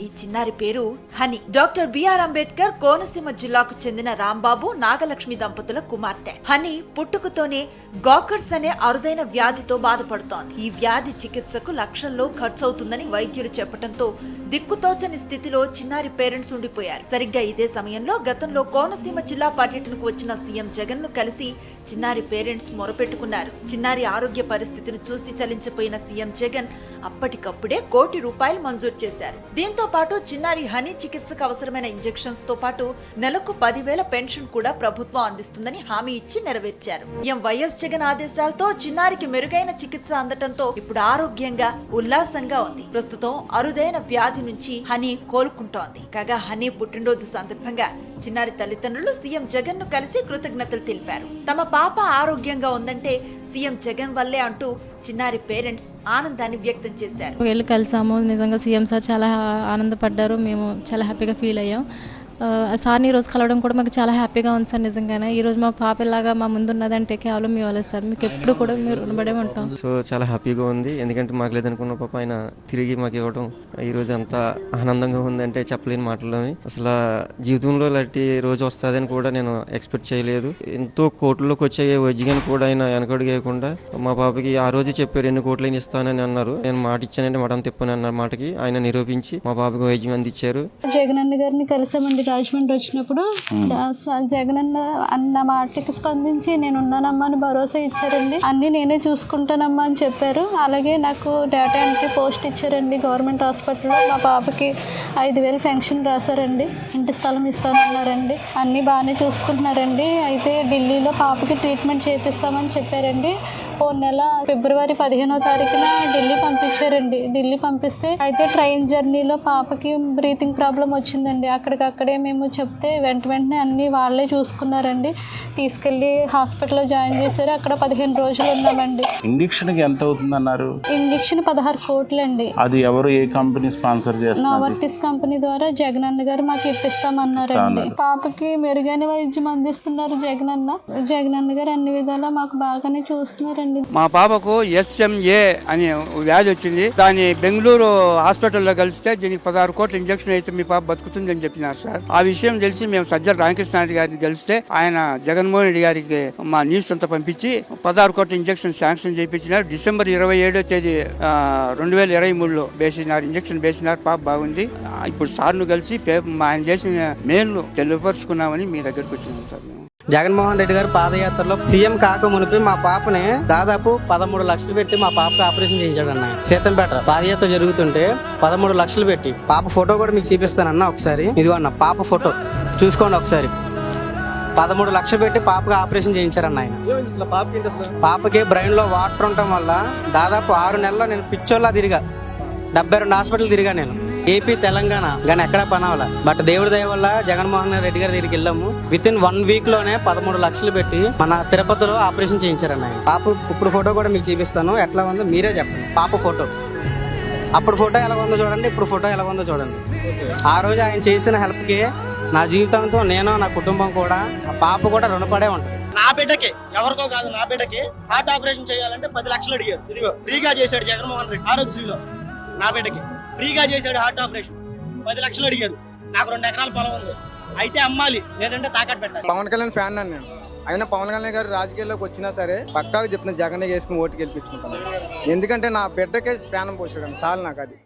ఈ చిన్నారి పేరు Honey. Doctor B R Ambedkar Konaseema జిల్లాకు చెందిన రాంబాబు నాగలక్ష్మి దంపతుల కుమార్తె. హనీ పుట్టుకతోనే గాకర్స్ అనే అరుదైన వ్యాధితో బాధపడుతోంది. ఈ వ్యాధి చికిత్సకు లక్షల్లో ఖర్చవుతుందని వైద్యులు చెప్పడంతో దిక్కుతోచని స్థితిలో చిన్నారి పేరెంట్స్ ఉండిపోయారు. సరిగ్గా ఇదే సమయంలో గతంలో కోనసీమ జిల్లా పర్యటనకు వచ్చిన సీఎం జగన్ ను కలిసి చిన్నారి పేరెంట్స్ మొరపెట్టుకున్నారు. చిన్నారి ఆరోగ్య పరిస్థితిని చూసి చలించిపోయిన సీఎం జగన్ అప్పటికప్పుడే ₹1 కోటి మంజూరు చేశారు. దీంతో పాటు చిన్నారి హనీ చికిత్సకు అవసరమైన ఇంజెక్షన్స్ తో పాటు నెలకు 10,000 పెన్షన్ కూడా ప్రభుత్వం అందిస్తుందని హామీ ఇచ్చి నెరవేర్చారు. సీఎం వైఎస్ జగన్ ఆదేశాలతో చిన్నారికి మెరుగైన చికిత్స అందటంతో ఇప్పుడు ఆరోగ్యంగా ఉల్లాసంగా ఉంది. ప్రస్తుతం అరుదైన వ్యాధి నుంచి హనీ కోలుకుంటోంది. కాగా హనీ పుట్టినరోజు సందర్భంగా చిన్నారి తల్లిదండ్రులు సీఎం జగన్ ను కలిసి కృతజ్ఞతలు తెలిపారు. తమ పాప ఆరోగ్యంగా ఉందంటే సీఎం జగన్ వల్లే అంటూ చిన్నారి పేరెంట్స్ ఆనందాన్ని వ్యక్తం చేశారు. వెళ్ళి కలిసాము. నిజంగా సీఎం సార్ చాలా ఆనందపడ్డారు. మేము చాలా హ్యాపీగా ఫీల్ అయ్యాం. సార్ని ఈరోజు కలవడం కూడా మాకు చాలా హ్యాపీగా ఉంది సార్. నిజంగానే ఈరోజు మా పాపలాగా మా ముందు ఉన్నదంటే కేవలం మీ వాళ్ళే సార్. మీకు ఎప్పుడు కూడా మీరు రుణపడే ఉంటాం. సో చాలా హ్యాపీగా ఉంది. ఎందుకంటే మాకు లేదనుకున్న పాప ఆయన తిరిగి మాకు ఇవ్వడం ఈరోజు అంత ఆనందంగా ఉందంటే చెప్పలేని మాటలోని. అసలు జీవితంలో ఇలాంటి రోజు వస్తుందని కూడా నేను ఎక్స్పెక్ట్ చేయలేదు. ఎంతో కోట్లలోకి వచ్చే వైద్యం కూడా ఆయన వెనకడుగేయకుండా మా పాపకి ఆ రోజు చెప్పారు 2 కోట్లైనా ఇస్తానని అన్నారు. నేను మాట ఇచ్చానంటే మాట తిప్పని అన్న మాటకి ఆయన నిరూపించి మా పాపకి వైద్యం అందించారు. జగనన్న గారిని కలిసామండి రాజమండ్రి వచ్చినప్పుడు. జగనన్న అన్న మాటకి స్పందించి నేను ఉన్నానమ్మా అని భరోసా ఇచ్చారండి. అన్ని నేనే చూసుకుంటానమ్మా అని చెప్పారు. అలాగే నాకు డేటా ఎంట్రీ పోస్ట్ ఇచ్చారండి గవర్నమెంట్ హాస్పిటల్లో. మా పాపకి 5,000 పెన్షన్ రాశారండి. ఇంటి స్థలం ఇస్తానన్నారండి. అన్ని బాగానే చూసుకుంటున్నారండి. అయితే ఢిల్లీలో పాపకి ట్రీట్మెంట్ చేపిస్తామని చెప్పారండి. పోయిన నెల ఫిబ్రవరి 15వ తారీఖున ఢిల్లీ పంపించారండి. ఢిల్లీ పంపిస్తే అయితే ట్రైన్ జర్నీలో పాపకి బ్రీతింగ్ ప్రాబ్లం వచ్చిందండి. అక్కడికక్కడే మేము చెప్తే వెంటనే అన్ని వాళ్ళే చూసుకున్నారండి. తీసుకెళ్లి హాస్పిటల్లో జాయిన్ చేశారు. అక్కడ 15 రోజులు ఉన్నామండి. ఇంజెక్షన్ కి ఎంత అవుతుంది అన్నారు? ఇంజెక్షన్ 16 కోట్లు అండి. అది ఎవరు ఏ కంపెనీ స్పాన్సర్ చేస్తారు? నోవర్టిస్ కంపెనీ ద్వారా జగనన్న గారు మాకు ఇప్పిస్తామన్నారండి. పాపకి మెరుగైన వైద్యం అందిస్తున్నారు జగనన్న గారు. అన్ని విధాలా మాకు బాగానే చూస్తున్నారు. మా పాపకు SMA అనే వ్యాధి వచ్చింది. దాన్ని బెంగళూరు హాస్పిటల్లో కలిస్తే దీనికి 16 కోట్ల ఇంజక్షన్ అయితే మీ పాప బతుకుతుంది అని చెప్పినారు సార్. ఆ విషయం తెలిసి మేము సజ్జల రామకృష్ణారెడ్డి గారిని కలిస్తే ఆయన జగన్మోహన్ రెడ్డి గారికి మా న్యూస్ అంతా పంపించి 16 కోట్ల ఇంజక్షన్ శాంక్షన్ చేయించినారు. డిసెంబర్ 27వ తేదీ 2023లో వేసినారు. ఇంజక్షన్ వేసినారు. పాప బాగుంది. ఇప్పుడు సార్ను కలిసి ఆయన చేసిన మేలు తెలియపరుచుకున్నామని మీ దగ్గరకు వచ్చినాం సార్. జగన్మోహన్ రెడ్డి గారు పాదయాత్రలో సీఎం కాక మునిపి మా పాపని దాదాపు 13 లక్షలు పెట్టి మా పాపకి ఆపరేషన్ చేయించాడన్న. సీతంపేట పాదయాత్ర జరుగుతుంటే 13 లక్షలు పెట్టి పాప ఫోటో కూడా మీకు చూపిస్తానన్న ఒకసారి. ఇదిగో అన్న పాప ఫోటో చూసుకోండి ఒకసారి. 13 లక్షలు పెట్టి పాపకి ఆపరేషన్ చేయించారన్న ఆయన. పాపకి బ్రెయిన్ లో వాటర్ ఉండటం వల్ల దాదాపు 6 నెలల్లో నేను పిచ్చోళ్ళ తిరిగా 72 హాస్పిటల్ తిరిగా నేను. ఏపీ తెలంగాణ కానీ ఎక్కడా పని అవ్వాల. బట్ దేవుడి దయ వల్ల జగన్మోహన్ రెడ్డి గారి దగ్గరికి వెళ్ళాము. విత్ ఇన్ 1 వీక్ లోనే 13 లక్షలు పెట్టి మన తిరుపతిలో ఆపరేషన్ చేయించారన్న ఆయన. పాప ఇప్పుడు ఫోటో కూడా మీకు చూపిస్తాను. ఎట్లా ఉందో మీరే చెప్పండి. పాప ఫోటో అప్పుడు ఫోటో ఎలా ఉందో చూడండి, ఇప్పుడు ఫోటో ఎలా ఉందో చూడండి. ఆ రోజు ఆయన చేసిన హెల్ప్ కి నా జీవితంతో నేను నా కుటుంబం కూడా ఆ పాప కూడా రుణపడే ఉంటుంది. నా బిడ్డకి ఎవరికో కాదు, నా బిడ్డకి హార్ట్ ఆపరేషన్ చేయాలంటే 10 లక్షలు అడిగారు. ఇదిగో ఫ్రీగా చేశాడు జగన్మోహన్ రెడ్డి. ఆరోగ్యశ్రీలో నా బిడ్డకి ఫ్రీగా చేశాడు హార్ట్ ఆపరేషన్. 10 లక్షలు అడిగారు. నాకు 2 ఎకరాల పొలం ఉంది. అయితే అమ్మాలి, లేదంటే తాకట్టు పెట్టాలి. పవన్ కళ్యాణ్ ఫ్యాన్ అన్నాను నేను. అయినా పవన్ కళ్యాణ్ గారు రాజకీయాల్లోకి వచ్చినా సరే పక్కాగా చెప్తున్నా జగన్ వేసుకుని ఓటు గెలిపించుకుంటాను. ఎందుకంటే నా బిడ్డకే ప్రాణం పోసాడు. చాలు నాకు అది.